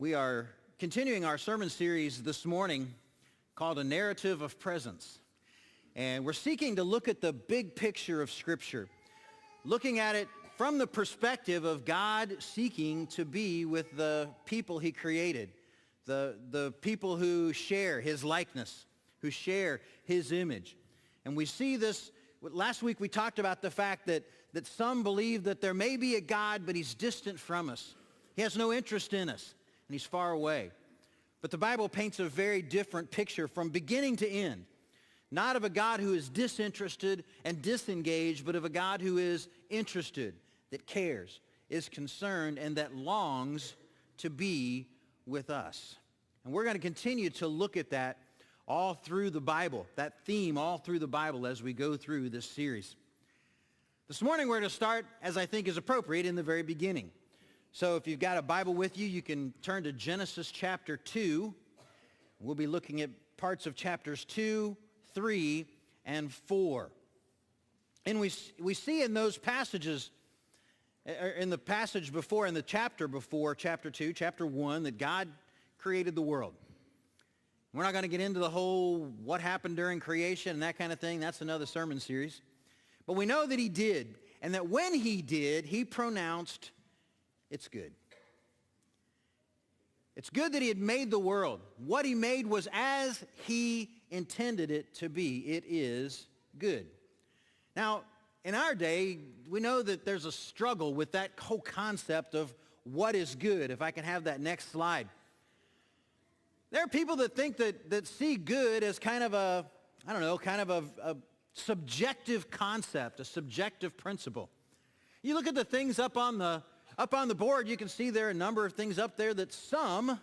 We are continuing our sermon series this morning called A Narrative of Presence. And we're seeking to look at the big picture of Scripture, looking at it from the perspective of God seeking to be with the people he created, the people who share his likeness, who share his image. And we see this, last week we talked about the fact that some believe that there may be a God, but he's distant from us. He has no interest in us, and he's far away. But the Bible paints a very different picture from beginning to end. Not of a God who is disinterested and disengaged, but of a God who is interested, that cares, is concerned, and that longs to be with us. And we're going to continue to look at that all through the Bible, that theme all through the Bible as we go through this series. This morning we're going to start, as I think is appropriate, in the very beginning. So if you've got a Bible with you, you can turn to Genesis chapter 2. We'll be looking at parts of chapters 2, 3, and 4. And we see in those passages, in the passage before, in the chapter before, chapter 2, chapter 1, that God created the world. We're not going to get into the whole what happened during creation and that kind of thing. That's another sermon series. But we know that he did, and that when he did, he pronounced, it's good. It's good that he had made the world. What he made was as he intended it to be. It is good. Now, in our day, we know that there's a struggle with that whole concept of what is good. If I can have that next slide. There are people that think that see good as kind of a subjective concept, a subjective principle. You look at the things up on the board, you can see there are a number of things up there that some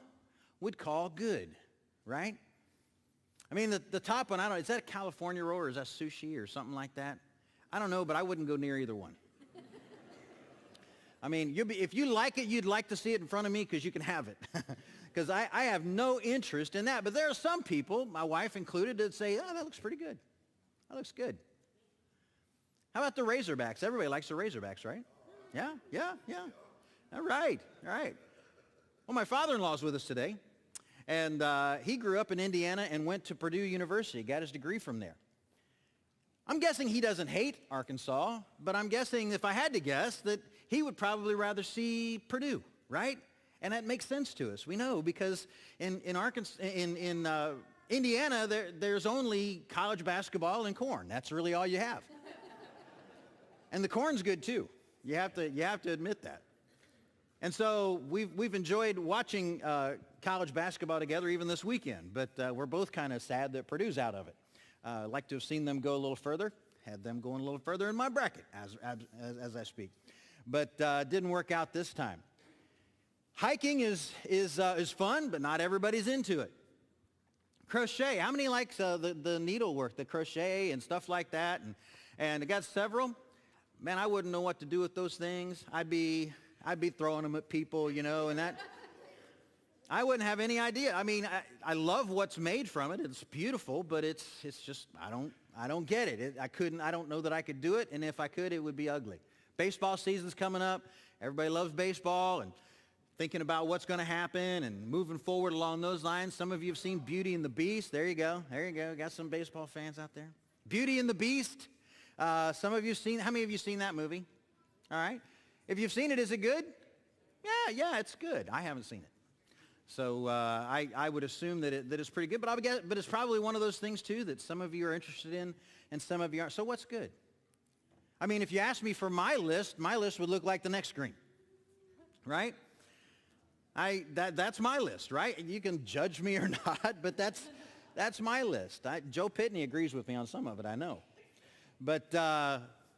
would call good, right? I mean, the top one, is that a California roll or is that sushi or something like that? I don't know, but I wouldn't go near either one. I mean, if you like it, you'd like to see it in front of me because you can have it. Because I have no interest in that. But there are some people, my wife included, that say, oh, that looks pretty good. That looks good. How about the Razorbacks? Everybody likes the Razorbacks, right? Yeah. All right. Well, my father-in-law's with us today. And he grew up in Indiana and went to Purdue University, got his degree from there. I'm guessing he doesn't hate Arkansas, but I'm guessing, if I had to guess, that he would probably rather see Purdue, right? And that makes sense to us. We know because in Indiana, there's only college basketball and corn. That's really all you have. And the corn's good too. You have to admit that. And so we've enjoyed watching college basketball together even this weekend. But we're both kind of sad that Purdue's out of it. I'd like to have seen them go a little further. Had them going a little further in my bracket as I speak. But didn't work out this time. Hiking is fun, but not everybody's into it. Crochet. How many likes the needlework, the crochet and stuff like that? And I got several. Man, I wouldn't know what to do with those things. I'd be throwing them at people, and that. I wouldn't have any idea. I mean, I love what's made from it. It's beautiful, but it's just I don't get it. I don't know that I could do it, and if I could, it would be ugly. Baseball season's coming up. Everybody loves baseball and thinking about what's going to happen and moving forward along those lines. Some of you have seen Beauty and the Beast. There you go. Got some baseball fans out there. Beauty and the Beast. Some of you how many of you seen that movie? All right. If you've seen it, is it good? Yeah, it's good. I haven't seen it. So I would assume that it's pretty good, but it's probably one of those things too that some of you are interested in and some of you aren't. So what's good? I mean, if you ask me for my list would look like the next screen, right? That's my list, right? You can judge me or not, but that's my list. Joe Pitney agrees with me on some of it, I know. But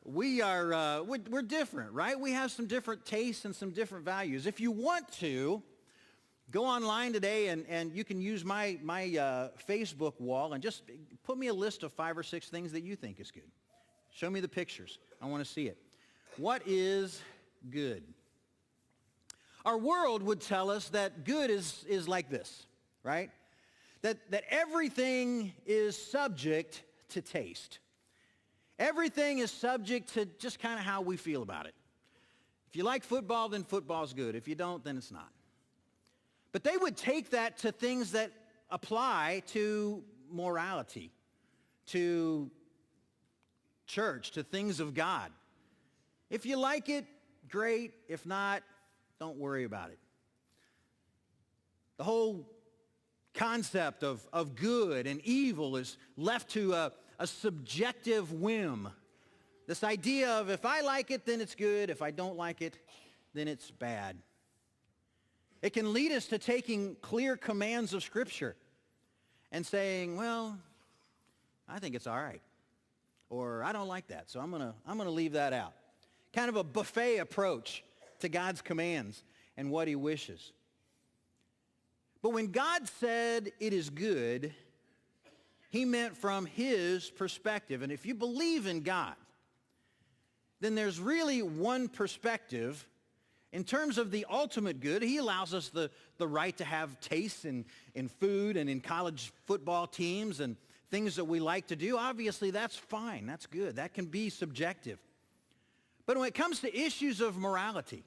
we're different, right? We have some different tastes and some different values. If you want to, go online today and you can use my Facebook wall and just put me a list of 5 or 6 things that you think is good. Show me the pictures. I want to see it. What is good? Our world would tell us that good is like this, right? That everything is subject to taste. Everything is subject to just kind of how we feel about it. If you like football, then football's good. If you don't, then it's not. But they would take that to things that apply to morality, to church, to things of God. If you like it, great. If not, don't worry about it. The whole concept of good and evil is left to a subjective whim. This idea of if I like it, then it's good. If I don't like it, then it's bad. It can lead us to taking clear commands of Scripture and saying, well, I think it's all right. Or I don't like that, so I'm gonna leave that out. Kind of a buffet approach to God's commands and what he wishes. But when God said it is good, he meant from his perspective. And if you believe in God, then there's really one perspective. In terms of the ultimate good, he allows us the right to have tastes in food and in college football teams and things that we like to do. Obviously, that's fine. That's good. That can be subjective. But when it comes to issues of morality,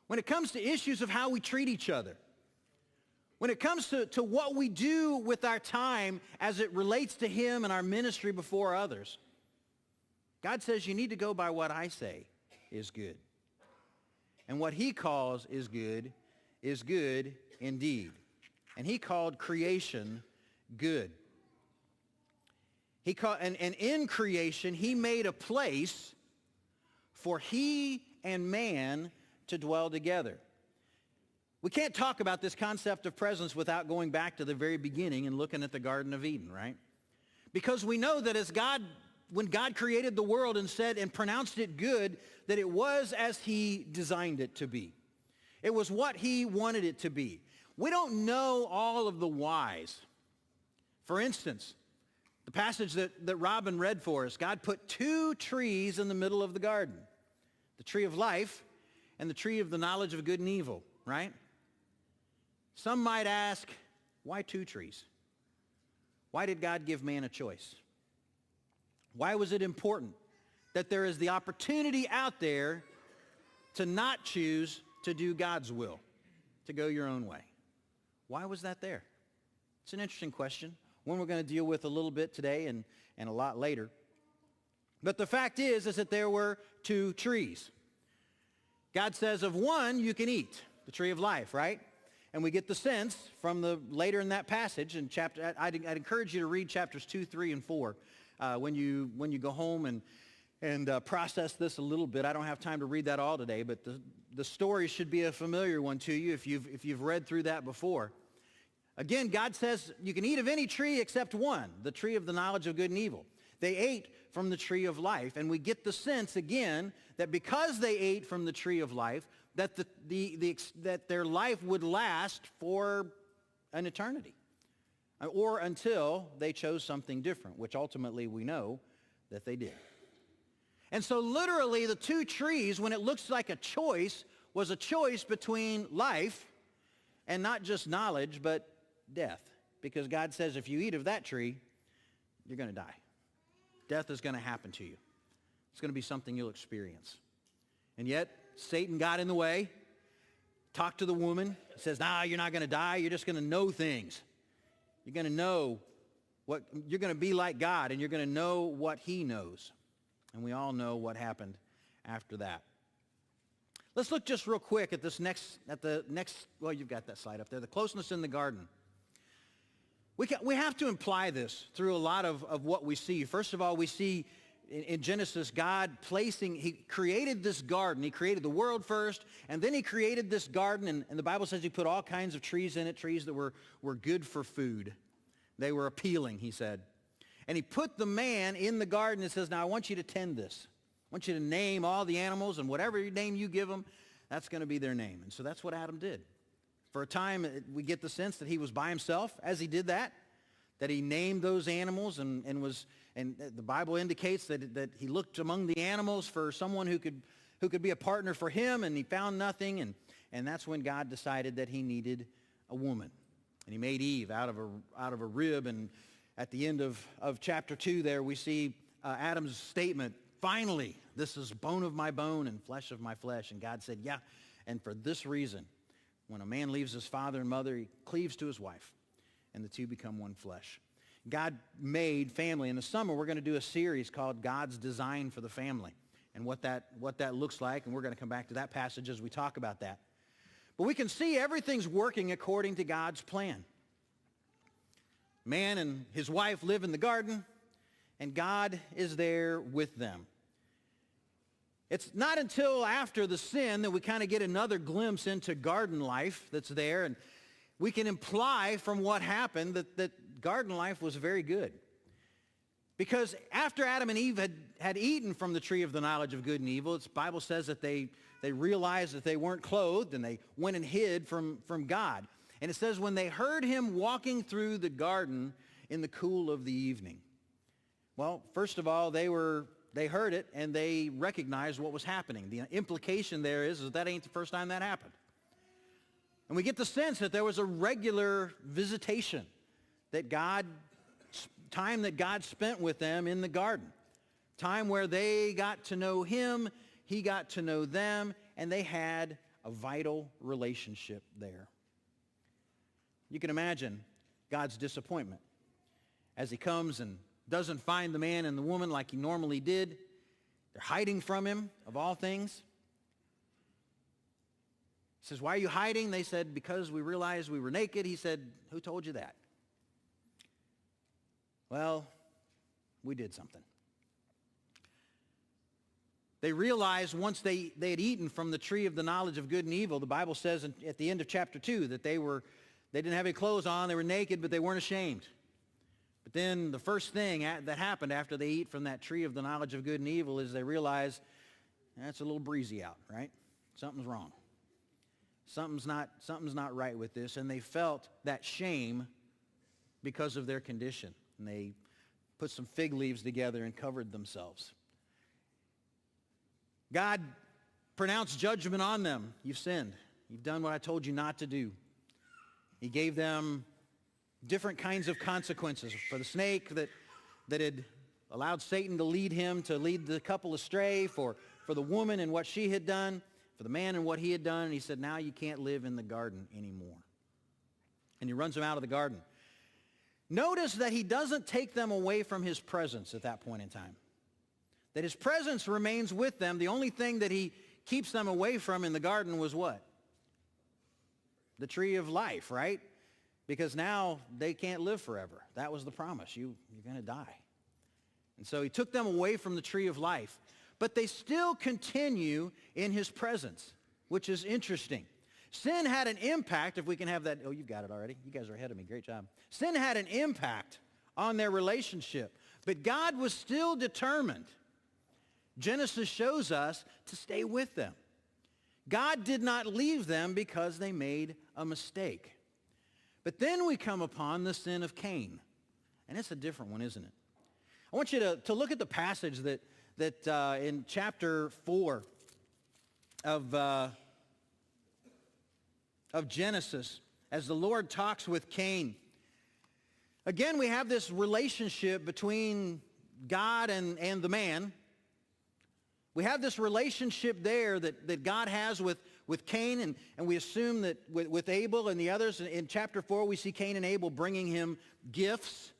when it comes to issues of how we treat each other, when it comes to what we do with our time as it relates to him and our ministry before others, God says you need to go by what I say is good. And what he calls is good indeed. And he called creation good. And in creation, he made a place for he and man to dwell together. We can't talk about this concept of presence without going back to the very beginning and looking at the Garden of Eden, right? Because we know that when God created the world and said and pronounced it good, that it was as he designed it to be. It was what he wanted it to be. We don't know all of the whys. For instance, the passage that Robin read for us, God put two trees in the middle of the garden. The tree of life and the tree of the knowledge of good and evil, right? Some might ask, why two trees? Why did God give man a choice? Why was it important that there is the opportunity out there to not choose to do God's will, to go your own way? Why was that there? It's an interesting question, one we're going to deal with a little bit today and a lot later. But the fact is that there were two trees. God says of one you can eat, the tree of life, right? And we get the sense from the later in that passage in chapter. I'd encourage you to read chapters 2, 3, and 4 when you go home and process this a little bit. I don't have time to read that all today, but the story should be a familiar one to you if you've read through that before. Again, God says you can eat of any tree except one, the tree of the knowledge of good and evil. They ate from the tree of life, and we get the sense again that because they ate from the tree of life, that that their life would last for an eternity, or until they chose something different, which ultimately we know that they did. And so literally the two trees, when it looks like a choice, was a choice between life and not just knowledge, but death. Because God says if you eat of that tree, you're going to die. Death is going to happen to you. It's going to be something you'll experience. And yet, Satan got in the way, talked to the woman, says, nah, you're not going to die. You're just going to know things. You're going to know you're going to be like God, and you're going to know what he knows. And we all know what happened after that. Let's look just real quick at well, you've got that slide up there, the closeness in the garden. We have to imply this through a lot of what we see. First of all, we see in Genesis, God he created this garden. He created the world first, and then he created this garden, and the Bible says he put all kinds of trees in it, trees that were good for food. They were appealing, he said. And he put the man in the garden and says, now I want you to tend this. I want you to name all the animals, and whatever name you give them, that's going to be their name. And so that's what Adam did. For a time, we get the sense that he was by himself as he did that he named those animals and the Bible indicates that he looked among the animals for someone who could be a partner for him, and he found nothing, and that's when God decided that he needed a woman. And he made Eve out of a rib, and at the end of chapter 2 there we see Adam's statement, finally, this is bone of my bone and flesh of my flesh. And God said, yeah, and for this reason, When a man leaves his father and mother, he cleaves to his wife, and the two become one flesh. God made family. In the summer, we're going to do a series called God's Design for the Family and what that looks like, and we're going to come back to that passage as we talk about that. But we can see everything's working according to God's plan. Man and his wife live in the garden, and God is there with them. It's not until after the sin that we kind of get another glimpse into garden life that's there, and we can imply from what happened that garden life was very good. Because after Adam and Eve had eaten from the tree of the knowledge of good and evil, the Bible says that they realized that they weren't clothed, and they went and hid from God. And it says when they heard him walking through the garden in the cool of the evening. Well, first of all, they heard it and they recognized what was happening. The implication there is that ain't the first time that happened. And we get the sense that there was a regular visitation, time that God spent with them in the garden. Time where they got to know him, he got to know them, and they had a vital relationship there. You can imagine God's disappointment as he comes and doesn't find the man and the woman like he normally did. They're hiding from him, of all things. He says, "Why are you hiding?" They said, "Because we realized we were naked." He said, "Who told you that?" "Well, we did something." They realized once they had eaten from the tree of the knowledge of good and evil, the Bible says at the end of chapter 2 that they didn't have any clothes on, they were naked, but they weren't ashamed. But then the first thing that happened after they eat from that tree of the knowledge of good and evil is they realize it's a little breezy out, right? Something's wrong. Something's not right with this, and they felt that shame because of their condition. And they put some fig leaves together and covered themselves. God pronounced judgment on them. You've sinned. You've done what I told you not to do. He gave them different kinds of consequences. For the snake that had allowed Satan to lead the couple astray, for the woman and what she had done, for the man and what he had done. And he said, now you can't live in the garden anymore. And he runs them out of the garden. Notice that he doesn't take them away from his presence at that point in time. That his presence remains with them. The only thing that he keeps them away from in the garden was what? The tree of life, right? Because now they can't live forever. That was the promise. You're going to die. And so he took them away from the tree of life. But they still continue in his presence, which is interesting. Sin had an impact, if we can have that. Oh, you've got it already. You guys are ahead of me. Great job. Sin had an impact on their relationship. But God was still determined, Genesis shows us, to stay with them. God did not leave them because they made a mistake. But then we come upon the sin of Cain. And it's a different one, isn't it? I want you to look at the passage that in chapter 4 of Genesis, as the Lord talks with Cain. Again, we have this relationship between God and the man. We have this relationship there that God has with Cain, and we assume that with Abel and the others. In chapter 4, we see Cain and Abel bringing him gifts.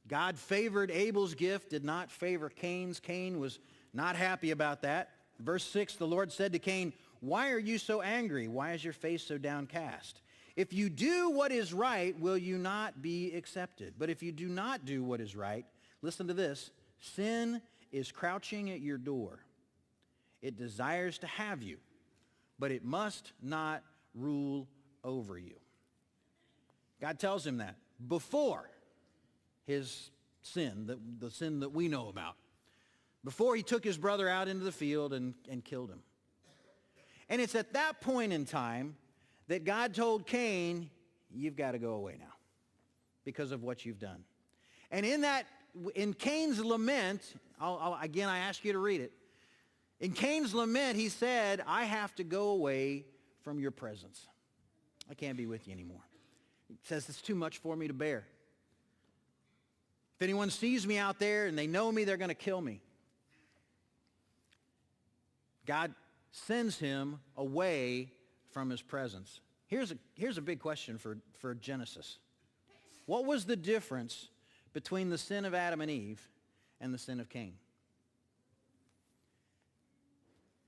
God favored Abel's gift, did not favor Cain's. Cain was not happy about that. Verse 6, the Lord said to Cain, "Why are you so angry? Why is your face so downcast? If you do what is right, will you not be accepted? But if you do not do what is right," listen to this, "sin is crouching at your door. It desires to have you, but it must not rule over you." God tells him that before his sin, the sin that we know about, before he took his brother out into the field and killed him. And it's at that point in time that God told Cain, "You've got to go away now because of what you've done." And in Cain's lament, again, I ask you to read it. In Cain's lament, he said, "I have to go away from your presence. I can't be with you anymore." He says, "It's too much for me to bear. If anyone sees me out there and they know me, they're going to kill me." God sends him away from his presence. Here's a big question for Genesis. What was the difference between the sin of Adam and Eve and the sin of Cain?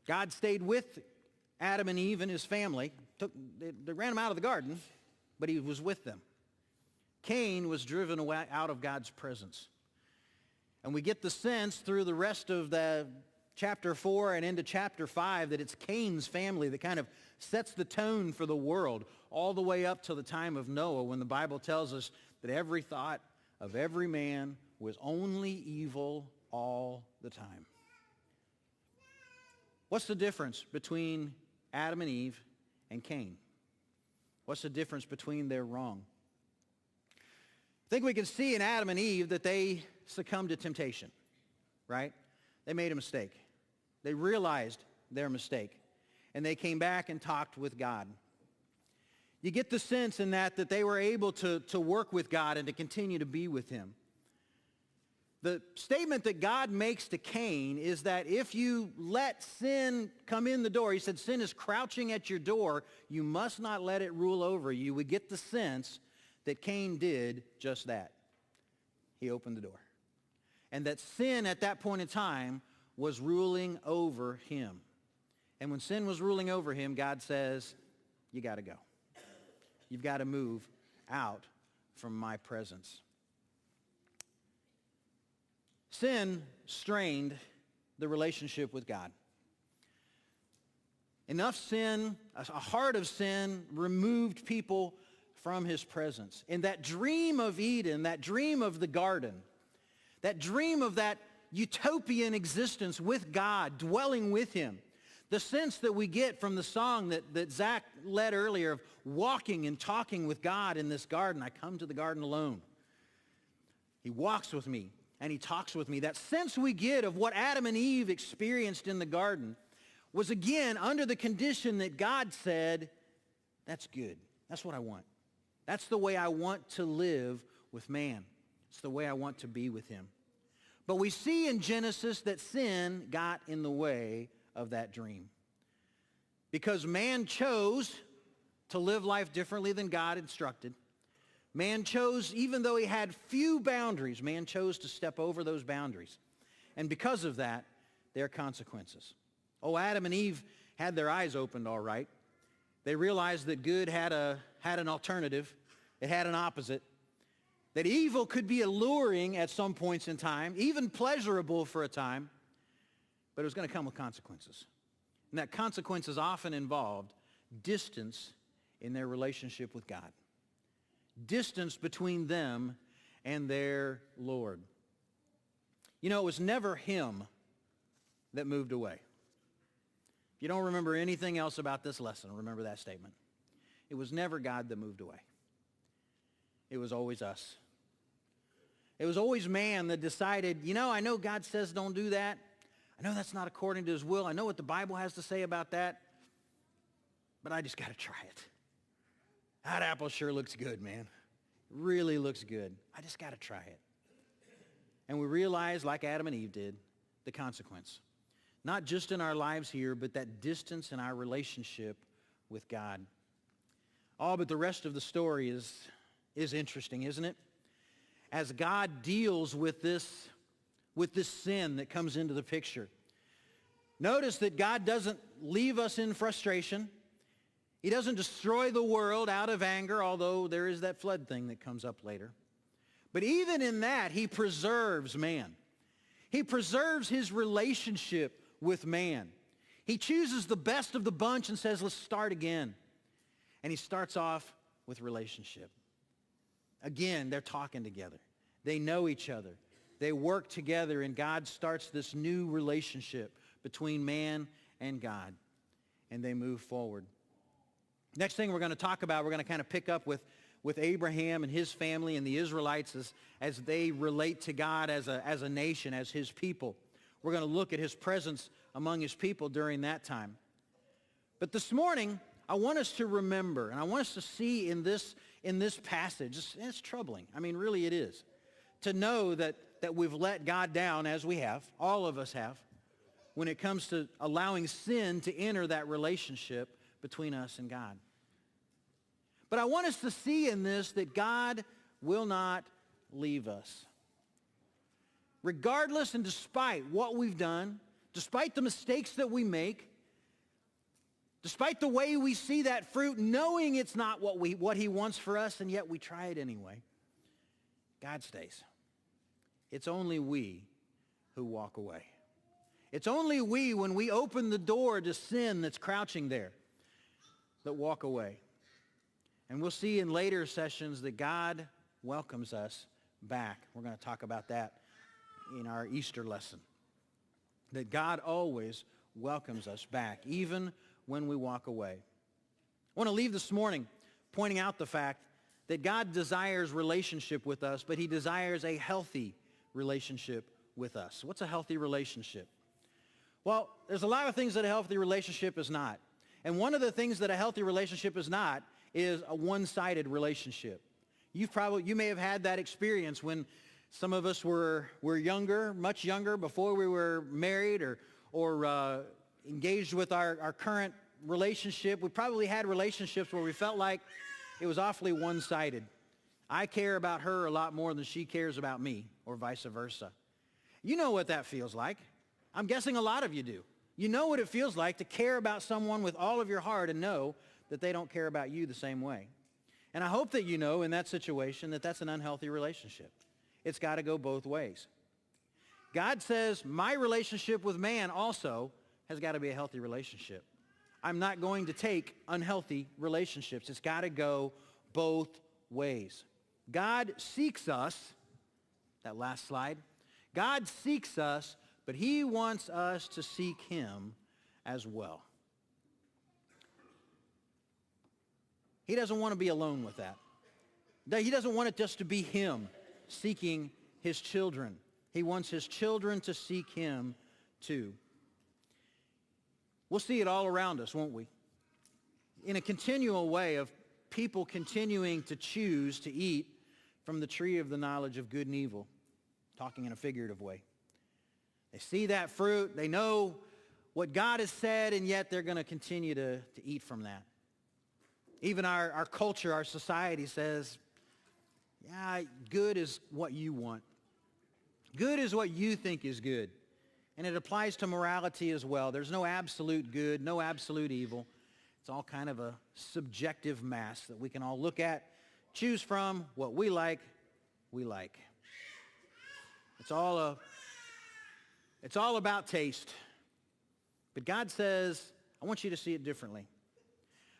God stayed with Adam and Eve and his family. They ran them out of the garden, but he was with them. Cain was driven away out of God's presence. And we get the sense through the rest of the chapter 4 and into chapter 5 that it's Cain's family that kind of sets the tone for the world all the way up to the time of Noah, when the Bible tells us that every thought of every man was only evil all the time. What's the difference between Adam and Eve and Cain? What's the difference between their wrong? I think we can see in Adam and Eve that they succumbed to temptation, right? They made a mistake. They realized their mistake, and they came back and talked with God. You get the sense in that they were able to work with God and to continue to be with him. The statement that God makes to Cain is that if you let sin come in the door, he said, sin is crouching at your door, you must not let it rule over you. We get the sense that Cain did just that. He opened the door. And that sin at that point in time was ruling over him. And when sin was ruling over him, God says, you got to go. You've got to move out from my presence. Sin strained the relationship with God. Enough sin, a heart of sin, removed people from his presence. And that dream of Eden, that dream of the garden, that dream of that utopian existence with God, dwelling with him, the sense that we get from the song that Zach led earlier of walking and talking with God in this garden. I come to the garden alone. He walks with me and he talks with me. That sense we get of what Adam and Eve experienced in the garden was again under the condition that God said, that's good. That's what I want. That's the way I want to live with man. It's the way I want to be with him. But we see in Genesis that sin got in the way of that dream. Because man chose to live life differently than God instructed. Man chose, even though he had few boundaries, man chose to step over those boundaries. And because of that, there are consequences. Oh, Adam and Eve had their eyes opened all right. They realized that good had an alternative. It had an opposite. That evil could be alluring at some points in time, even pleasurable for a time, but it was going to come with consequences. And that consequences often involved distance in their relationship with God. Distance between them and their Lord. You know, it was never him that moved away. If you don't remember anything else about this lesson, remember that statement. It was never God that moved away. It was always us. It was always man that decided, I know God says don't do that. I know that's not according to his will. I know what the Bible has to say about that. But I just got to try it. That apple sure looks good, man. It really looks good. I just got to try it. And we realize, like Adam and Eve did, the consequence. Not just in our lives here, but that distance in our relationship with God. Oh, but the rest of the story is interesting, isn't it? As God deals with this sin that comes into the picture. Notice that God doesn't leave us in frustration. He doesn't destroy the world out of anger, although there is that flood thing that comes up later. But even in that, he preserves man. He preserves his relationship with man. He chooses the best of the bunch and says, let's start again. And he starts off with relationship. Again, they're talking together. They know each other. They work together, and God starts this new relationship between man and God. And they move forward. Next thing we're going to talk about, we're going to kind of pick up with Abraham and his family and the Israelites as they relate to God as a nation, as his people. We're going to look at his presence among his people during that time. But this morning, I want us to remember, and I want us to see in this passage, it's troubling. I mean, really it is. To know that we've let God down as we have, all of us have, when it comes to allowing sin to enter that relationship between us and God. But I want us to see in this that God will not leave us. Regardless and despite what we've done, despite the mistakes that we make, despite the way we see that fruit, knowing it's not what he wants for us, and yet we try it anyway, God stays. It's only we who walk away. It's only we, when we open the door to sin that's crouching there, that walk away. And we'll see in later sessions that God welcomes us back. We're going to talk about that in our Easter lesson. That God always welcomes us back, even when we walk away. I want to leave this morning pointing out the fact that God desires relationship with us, but he desires a healthy relationship with us. What's a healthy relationship? Well, there's a lot of things that a healthy relationship is not. And one of the things that a healthy relationship is not is a one-sided relationship. You may have had that experience when some of us were younger, much younger, before we were married or engaged with our current relationship. We probably had relationships where we felt like it was awfully one-sided. I care about her a lot more than she cares about me, or vice versa. You know what that feels like. I'm guessing a lot of you do. You know what it feels like to care about someone with all of your heart and know that they don't care about you the same way. And I hope that you know in that situation that that's an unhealthy relationship. It's got to go both ways. God says my relationship with man also has got to be a healthy relationship. I'm not going to take unhealthy relationships. It's got to go both ways. God seeks us, that last slide, God seeks us, but he wants us to seek him as well. He doesn't want to be alone with that. He doesn't want it just to be him seeking his children. He wants his children to seek him too. We'll see it all around us, won't we? In a continual way of people continuing to choose to eat from the tree of the knowledge of good and evil, talking in a figurative way. They see that fruit, they know what God has said, and yet they're going to continue to eat from that. Even our culture, our society says, yeah, good is what you want. Good is what you think is good. And it applies to morality as well. There's no absolute good, no absolute evil. It's all kind of a subjective mass that we can all look at, choose from what we like, we like. It's all about taste. But God says, I want you to see it differently.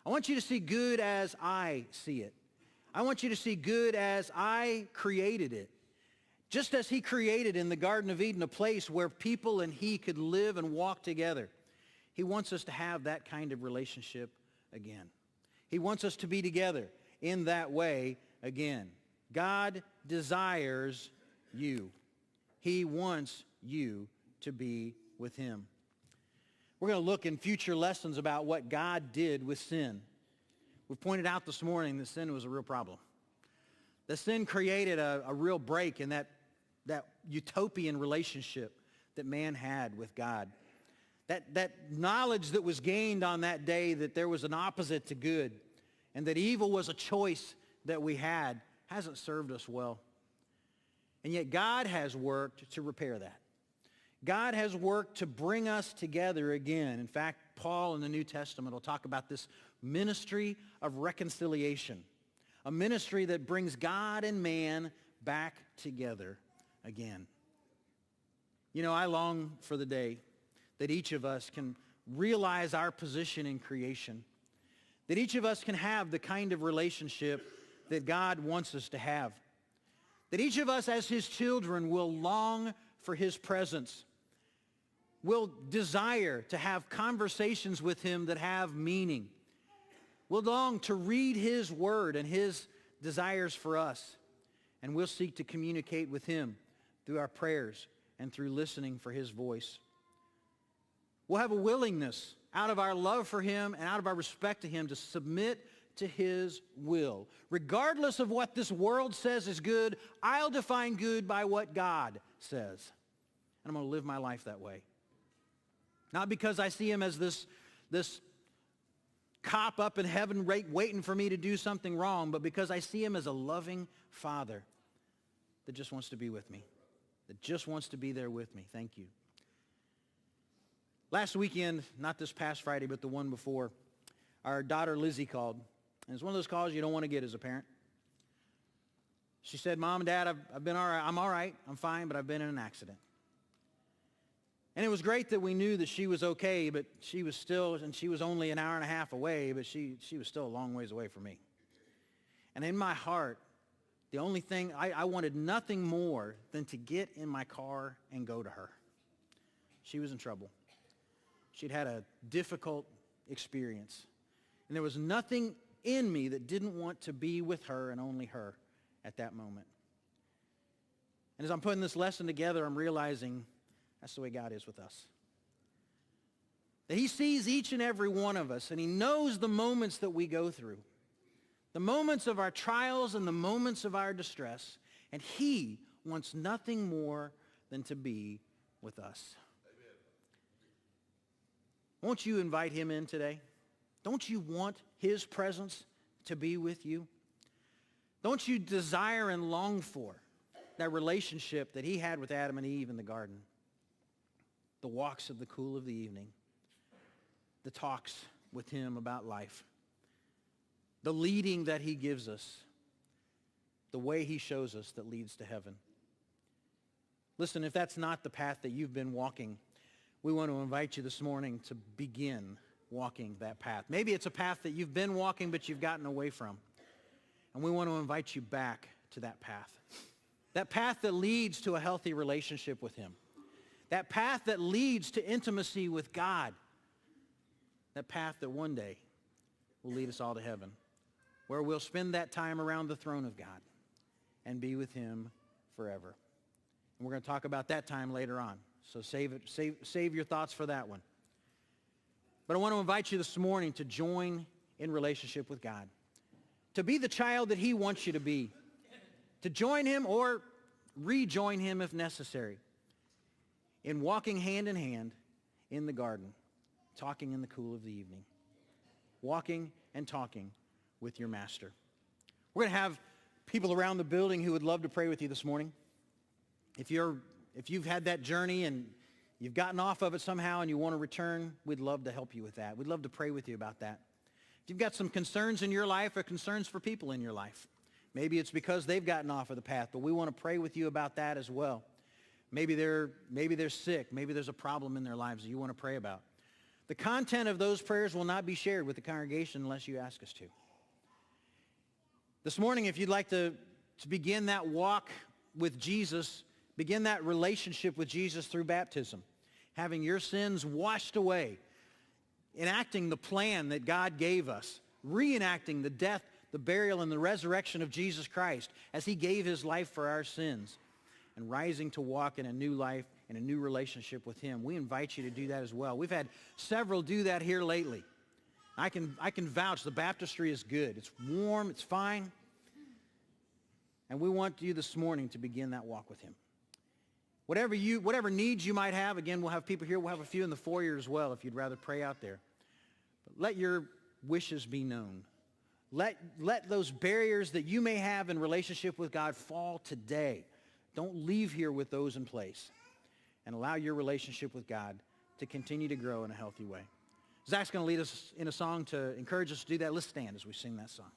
I want you to see good as I see it. I want you to see good as I created it. Just as he created in the Garden of Eden a place where people and he could live and walk together. He wants us to have that kind of relationship again. He wants us to be together in that way again. God desires you. He wants you to be with him. We're going to look in future lessons about what God did with sin. We've pointed out this morning that sin was a real problem. The sin created a real break in that utopian relationship that man had with God. That knowledge that was gained on that day that there was an opposite to good and that evil was a choice that we had hasn't served us well. And yet God has worked to repair that. God has worked to bring us together again. In fact, Paul in the New Testament will talk about this ministry of reconciliation, a ministry that brings God and man back together again. You know, I long for the day that each of us can realize our position in creation, that each of us can have the kind of relationship that God wants us to have, that each of us as his children will long for his presence, will desire to have conversations with him that have meaning, will long to read his word and his desires for us, and we'll seek to communicate with him through our prayers and through listening for his voice. We'll have a willingness out of our love for him and out of our respect to him to submit to his will. Regardless of what this world says is good, I'll define good by what God says. And I'm going to live my life that way. Not because I see him as this cop up in heaven waiting for me to do something wrong, but because I see him as a loving Father that just wants to be with me, that just wants to be there with me. Thank you. Last weekend, not this past Friday, but the one before, our daughter Lizzie called. And it's one of those calls you don't want to get as a parent. She said, Mom and Dad, I've been all right. I'm all right. I'm fine, but I've been in an accident. And it was great that we knew that she was okay, but she was only an hour and a half away, but she was still a long ways away from me. And in my heart, the only thing, I wanted nothing more than to get in my car and go to her. She was in trouble. She'd had a difficult experience. And there was nothing in me that didn't want to be with her and only her at that moment. And as I'm putting this lesson together, I'm realizing that's the way God is with us. That he sees each and every one of us, and he knows the moments that we go through, the moments of our trials and the moments of our distress, and he wants nothing more than to be with us. Amen. Won't you invite him in today? Don't you want his presence to be with you? Don't you desire and long for that relationship that he had with Adam and Eve in the garden? The walks of the cool of the evening, the talks with him about life, the leading that he gives us, the way he shows us that leads to heaven. Listen, if that's not the path that you've been walking, we want to invite you this morning to begin walking that path. Maybe it's a path that you've been walking but you've gotten away from. And we want to invite you back to that path. That path that leads to a healthy relationship with him. That path that leads to intimacy with God. That path that one day will lead us all to heaven, where we'll spend that time around the throne of God and be with him forever. And we're going to talk about that time later on. So save your thoughts for that one. But I want to invite you this morning to join in relationship with God, to be the child that he wants you to be, to join him or rejoin him if necessary, in walking hand in hand in the garden, talking in the cool of the evening, walking and talking with your master. We're going to have people around the building who would love to pray with you this morning. If you've had that journey and you've gotten off of it somehow and you want to return, we'd love to help you with that. We'd love to pray with you about that. If you've got some concerns in your life or concerns for people in your life, maybe it's because they've gotten off of the path, but we want to pray with you about that as well. Maybe they're sick. Maybe there's a problem in their lives that you want to pray about. The content of those prayers will not be shared with the congregation unless you ask us to. This morning, if you'd like to begin that walk with Jesus, begin that relationship with Jesus through baptism, having your sins washed away, enacting the plan that God gave us, reenacting the death, the burial, and the resurrection of Jesus Christ as he gave his life for our sins, and rising to walk in a new life, in a new relationship with him. We invite you to do that as well. We've had several do that here lately. I can vouch the baptistry is good. It's warm, it's fine. And we want you this morning to begin that walk with him. Whatever needs you might have, again, we'll have people here. We'll have a few in the foyer as well if you'd rather pray out there. But let your wishes be known. Let those barriers that you may have in relationship with God fall today. Don't leave here with those in place. And allow your relationship with God to continue to grow in a healthy way. Zach's going to lead us in a song to encourage us to do that. Let's stand as we sing that song.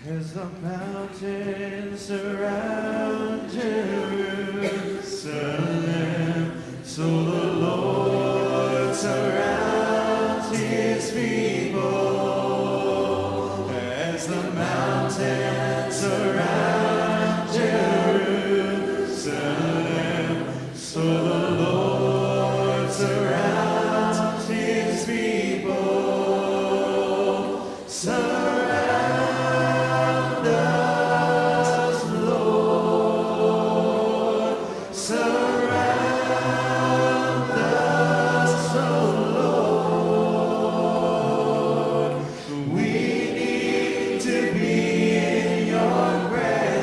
As the mountains surround Jerusalem, so the Lord surrounds his people. As the mountains surround Jerusalem, so the Lord surrounds his people. Surround us, Lord. Surround us, oh Lord. We need to be in your presence.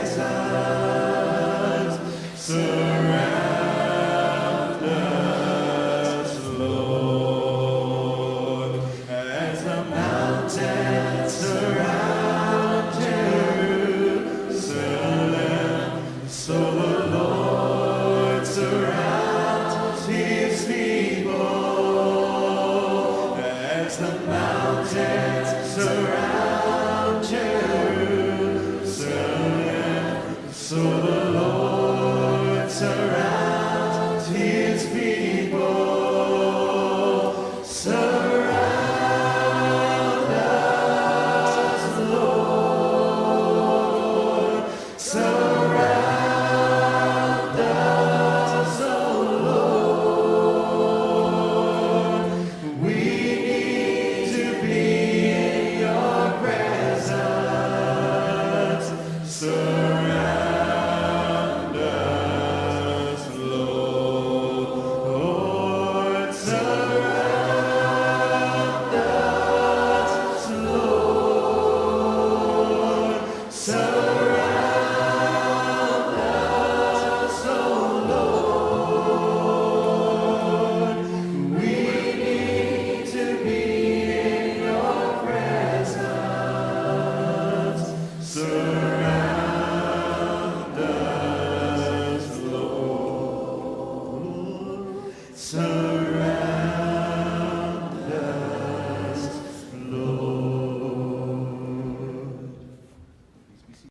surround